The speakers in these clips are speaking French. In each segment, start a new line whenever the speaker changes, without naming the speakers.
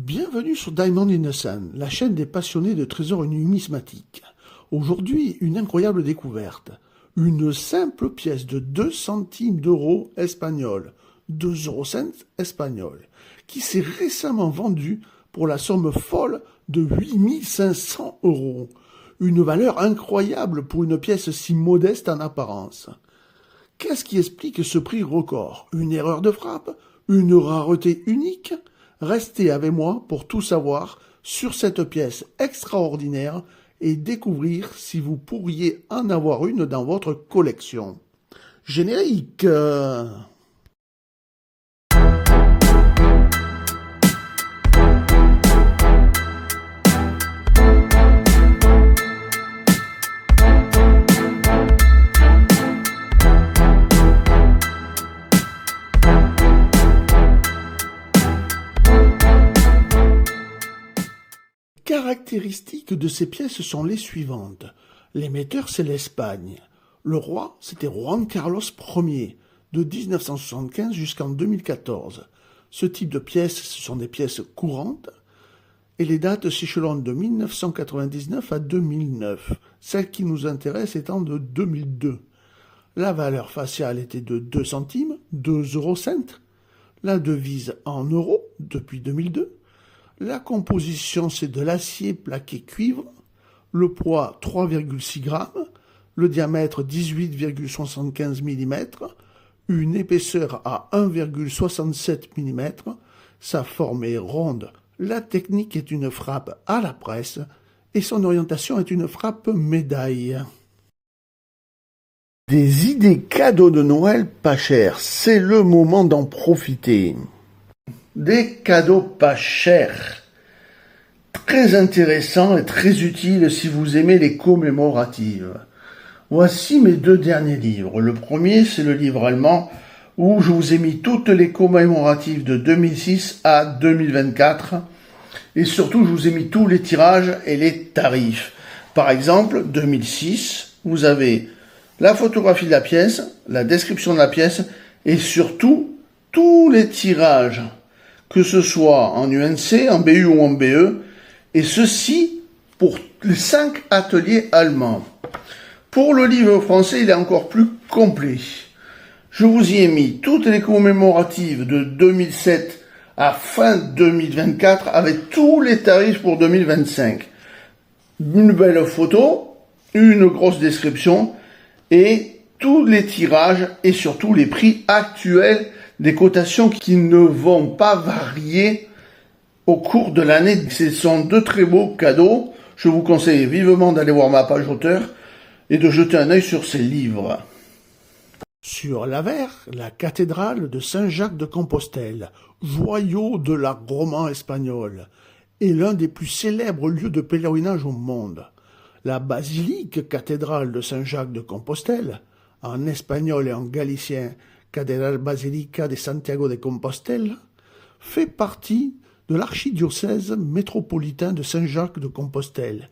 Bienvenue sur Diamond in the Sun, la chaîne des passionnés de trésors numismatiques. Aujourd'hui, une incroyable découverte. Une simple pièce de 2 centimes d'euros espagnol, 2,05 € espagnols, qui s'est récemment vendue pour la somme folle de 8 500 €. Une valeur incroyable pour une pièce si modeste en apparence. Qu'est-ce qui explique ce prix record? Une erreur de frappe? Une rareté unique? Restez avec moi pour tout savoir sur cette pièce extraordinaire et découvrir si vous pourriez en avoir une dans votre collection. Générique. Caractéristiques de ces pièces sont les suivantes. L'émetteur, c'est l'Espagne. Le roi, c'était Juan Carlos Ier, de 1975 jusqu'en 2014. Ce type de pièces, ce sont des pièces courantes, et les dates s'échelonnent de 1999 à 2009, celle qui nous intéresse étant de 2002. La valeur faciale était de 2 centimes, 2,05 €. La devise en euros depuis 2002. La composition, c'est de l'acier plaqué cuivre, le poids 3,6 grammes, le diamètre 18,75 mm, une épaisseur à 1,67 mm, sa forme est ronde, la technique est une frappe à la presse et son orientation est une frappe médaille. Des idées cadeaux de Noël pas chers, c'est le moment d'en profiter. Des cadeaux pas chers, très intéressants et très utiles si vous aimez les commémoratives. Voici mes 2 derniers livres. Le premier, c'est le livre allemand où je vous ai mis toutes les commémoratives de 2006 à 2024 et surtout je vous ai mis tous les tirages et les tarifs. Par exemple, 2006, vous avez la photographie de la pièce, la description de la pièce et surtout tous les tirages, que ce soit en UNC, en BU ou en BE, et ceci pour les 5 ateliers allemands. Pour le livre français, il est encore plus complet. Je vous y ai mis toutes les commémoratives de 2007 à fin 2024 avec tous les tarifs pour 2025. Une belle photo, une grosse description et tous les tirages et surtout les prix actuels des cotations qui ne vont pas varier au cours de l'année. Ce sont 2 très beaux cadeaux. Je vous conseille vivement d'aller voir ma page auteur et de jeter un œil sur ces livres. Sur l'avers, la cathédrale de Saint-Jacques de Compostelle, joyau de l'art roman espagnol, est l'un des plus célèbres lieux de pèlerinage au monde. La basilique cathédrale de Saint-Jacques de Compostelle, en espagnol et en galicien Cathédrale Basilica de Santiago de Compostela, fait partie de l'archidiocèse métropolitain de Saint-Jacques de Compostelle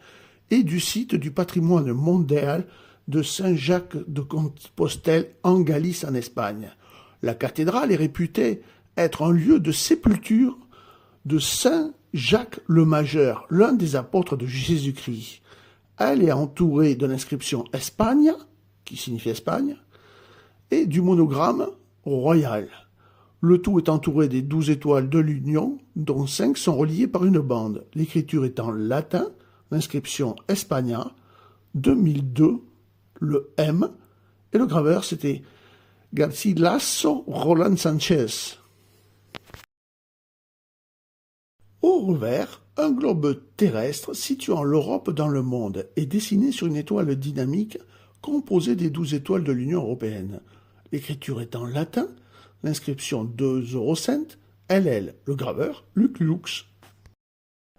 et du site du patrimoine mondial de Saint-Jacques de Compostelle en Galice en Espagne. La cathédrale est réputée être un lieu de sépulture de Saint Jacques le Majeur, l'un des apôtres de Jésus-Christ. Elle est entourée de l'inscription Espagne, qui signifie Espagne, et du monogramme royal. Le tout est entouré des 12 étoiles de l'Union, dont 5 sont reliées par une bande. L'écriture est en latin, l'inscription Espagna, 2002, le M, et le graveur c'était Garcilaso Roland Sanchez. Au revers, un globe terrestre situant l'Europe dans le monde est dessiné sur une étoile dynamique composée des 12 étoiles de l'Union européenne. L'écriture est en latin, l'inscription 2,05 €, LL, le graveur, Luc Lux.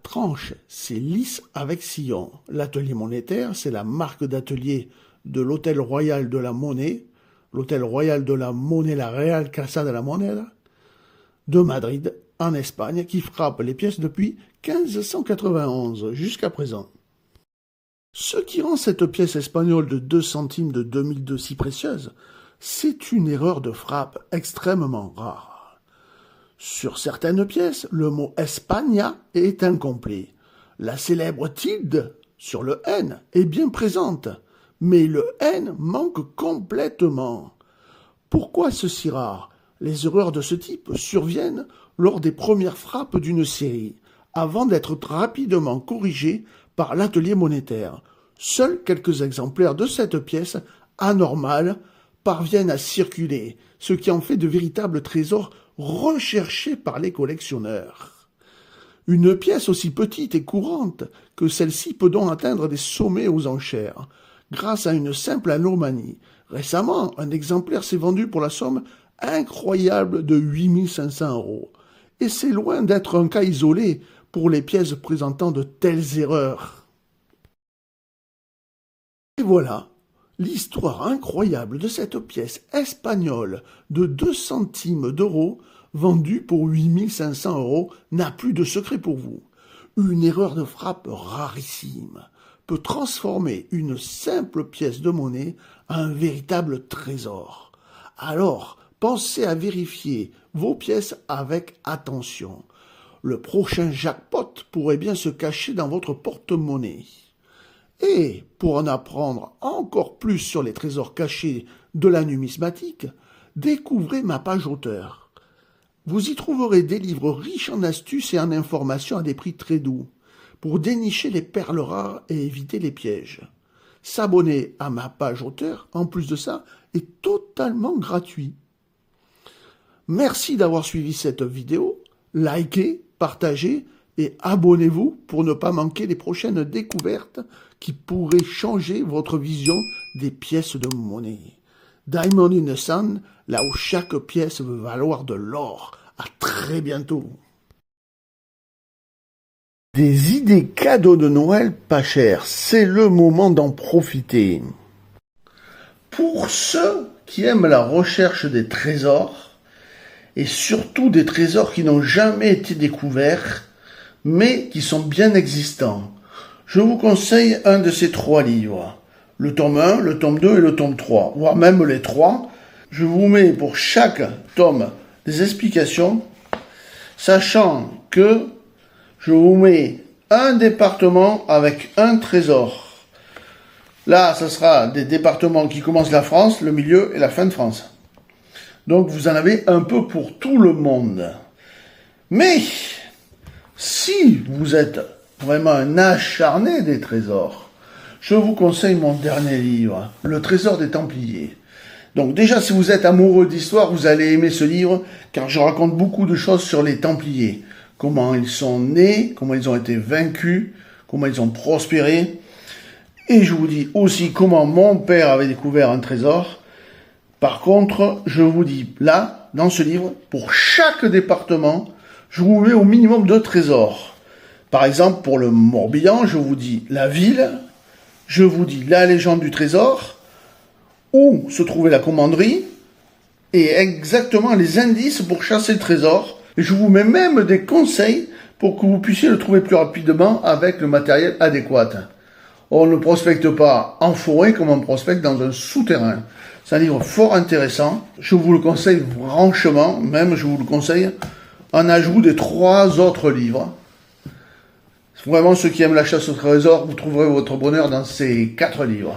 Tranche, c'est lisse avec sillon. L'atelier monétaire, c'est la marque d'atelier de l'Hôtel Royal de la Monnaie, l'Hôtel Royal de la Monnaie, la Real Casa de la Moneda, de Madrid, en Espagne, qui frappe les pièces depuis 1591 jusqu'à présent. Ce qui rend cette pièce espagnole de 2 centimes de 2002 si précieuse, c'est une erreur de frappe extrêmement rare. Sur certaines pièces, le mot España est incomplet. La célèbre tilde sur le N est bien présente, mais le N manque complètement. Pourquoi ceci rare? Les erreurs de ce type surviennent lors des premières frappes d'une série, avant d'être rapidement corrigées par l'atelier monétaire. Seuls quelques exemplaires de cette pièce anormale parviennent à circuler, ce qui en fait de véritables trésors recherchés par les collectionneurs. Une pièce aussi petite et courante que celle-ci peut donc atteindre des sommets aux enchères, grâce à une simple anomalie. Récemment, un exemplaire s'est vendu pour la somme incroyable de 8500 €. Et c'est loin d'être un cas isolé pour les pièces présentant de telles erreurs. Et voilà, l'histoire incroyable de cette pièce espagnole de 2 centimes d'euros vendue pour 8500 € n'a plus de secret pour vous. Une erreur de frappe rarissime peut transformer une simple pièce de monnaie en un véritable trésor. Alors, pensez à vérifier vos pièces avec attention. Le prochain jackpot pourrait bien se cacher dans votre porte-monnaie. Et pour en apprendre encore plus sur les trésors cachés de la numismatique, découvrez ma page auteur. Vous y trouverez des livres riches en astuces et en informations à des prix très doux, pour dénicher les perles rares et éviter les pièges. S'abonner à ma page auteur, en plus de ça, est totalement gratuit. Merci d'avoir suivi cette vidéo, likez, partagez et abonnez-vous pour ne pas manquer les prochaines découvertes qui pourraient changer votre vision des pièces de monnaie. Diamond in the Sun, là où chaque pièce veut valoir de l'or. À très bientôt. Des idées cadeaux de Noël pas chères, c'est le moment d'en profiter. Pour ceux qui aiment la recherche des trésors, et surtout des trésors qui n'ont jamais été découverts, mais qui sont bien existants, je vous conseille un de ces 3 livres. Le tome 1, le tome 2 et le tome 3, voire même les 3. Je vous mets pour chaque tome des explications, sachant que je vous mets un département avec un trésor. Là, ce sera des départements qui commencent la France, le milieu et la fin de France. Donc vous en avez un peu pour tout le monde. Mais si vous êtes vraiment un acharné des trésors, je vous conseille mon dernier livre, Le Trésor des Templiers. Donc déjà, si vous êtes amoureux d'histoire, vous allez aimer ce livre, car je raconte beaucoup de choses sur les Templiers. Comment ils sont nés, comment ils ont été vaincus, comment ils ont prospéré. Et je vous dis aussi comment mon père avait découvert un trésor. Par contre, je vous dis là, dans ce livre, pour chaque département, je vous mets au minimum 2 trésors. Par exemple, pour le Morbihan, je vous dis la ville, je vous dis la légende du trésor, où se trouvait la commanderie, et exactement les indices pour chasser le trésor. Et je vous mets même des conseils pour que vous puissiez le trouver plus rapidement avec le matériel adéquat. On ne prospecte pas en forêt comme on prospecte dans un souterrain. C'est un livre fort intéressant. Je vous le conseille franchement, même je vous le conseille en ajout des 3 autres livres. Vraiment, ceux qui aiment la chasse au trésor, vous trouverez votre bonheur dans ces 4 livres.